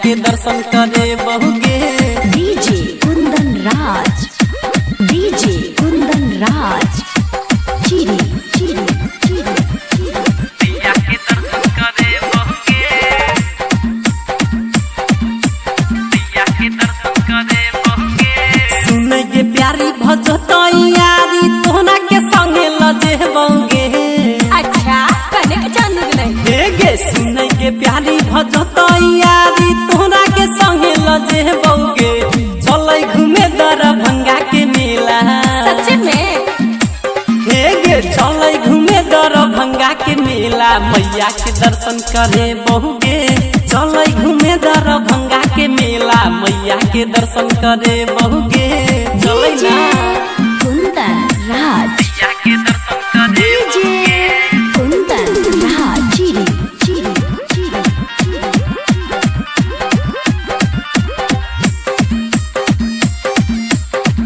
के दर्शन करे बहुगे। डीजे कुंदन राज, डीजे कुंदन राज, चिरी चिरी चिरी मैया के दर्शन करे बहुगे, मैया के दर्शन करे बहुगे। सुन गे प्यारी भजतो यारी तोहना के संगे लजे बहुगे। अच्छा कने के जानू नहीं हे गे सुन गे प्यारी भजतो यारी तोहना के संगे लजे बहुगे। चलै घूमे दरभंगा के मेला, सच में हे गे चलै घूमे दरभंगा के मेला। मैया के दर्शन करे बहुगे, चलै घूमे दरभंगा के मेला। मैया के दर्शन करे बहुगे, चलै ना कुंदन राज, मैया के दर्शन करे डीजे कुंदन राज, चिरी चिरी चिरी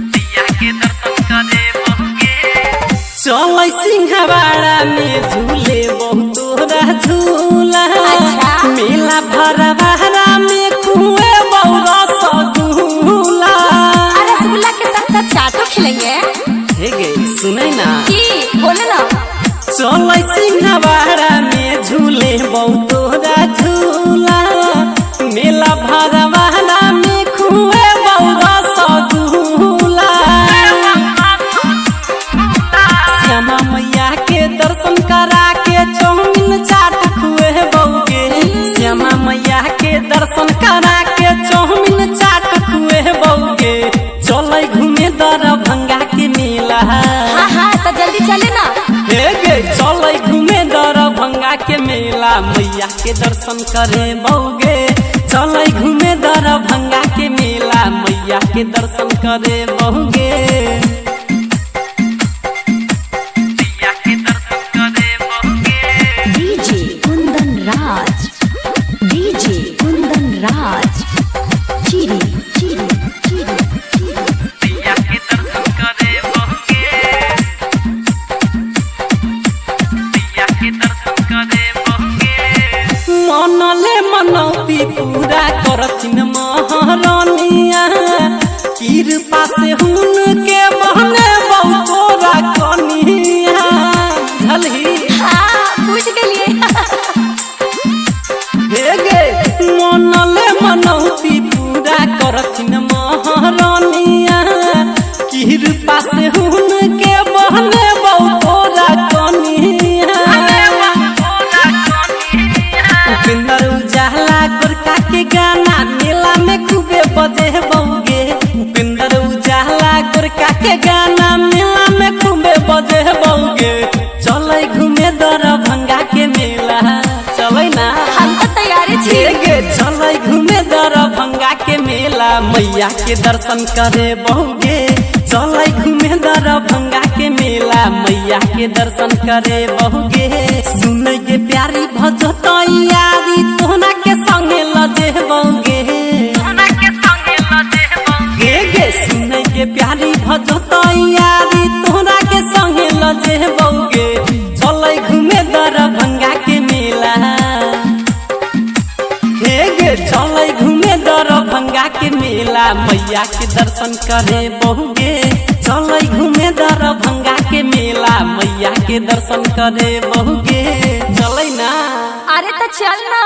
मैया के दर्शन करे बहुगे। चलै सिंहवाड़ा में झूले बहुत तोरा झूला। अच्छा। मेला भरवाड़ा में कुएं बौरा सगुला। रसगुल्ला के साथ साथ चाटो खिलेंगे हे गे सुनै ना की बोले ना। चलै सिंहवाड़ा में झूले बहुत तोरा झूला। मेला भरवाड़ा में कुएं बौरा सगुला। श्यामा मैया के दर्शन करा के चौमिन चाट खुए बहुगे। श्यामा मैया के दर्शन करा के चौमिन चाट खुए बहुगे। चलै घूमे दरभंगा के मेला, हाँ हाँ तो जल्दी चले ना। हे गे चलै घूमे दरभंगा के मेला। मैया के दर्शन करे बहुगे, चलै घूमे दरभंगा के मेला। मैया के दर्शन करे बहुगे, मैया के दर्शन करे बहुगे। डीजे कुंदन राज, डीजे कुंदन राज, चिरी चिरी चिरी मैया के दर्शन करे बहुगे, मैया के दर्शन करे बहुगे। मनले मनौती पूरा करथिन महारानिया। कृपा से हुनके बहने बहुतोरा कनिया। झलही हाँ पूछ के लिए हे गे मनले मनौती पूरा करथिन महारानिया। कृपा से हुनके बहने बहुतोरा कनिया। उपेंद्र उजाला गोरका के गाना मेला में खूबे बजे बहुगे। उपेंद्र उजाला गोरका के गाना मेला में खूबे बजे बहुगे। चलै घूमे दरभंगा के मेला, चलै ना हम तो तैयारी हे छी। गे चलै घूमे दरभंगा के मेला। मैया के दर्शन करे बहुगे, चलै घूमे दरभंगा के मेला। मैया के दर्शन करे बहुगे। सुन गे प्यारी भजतो यारी तोहना के संगे लजे बहुगे, गे गे सुन गे प्यारी भजतो यारी तोहना के संगे लजे बहुगे। चलै घूमे दरभंगा के मेला, हे गे चलै घूमे दरभंगा के मेला। मैया के दर्शन करे बहुगे, चलै घूमे दरभंगा के मेला। मैया के दर्शन करे बहुगे, चलै ना अरे तो चल ना।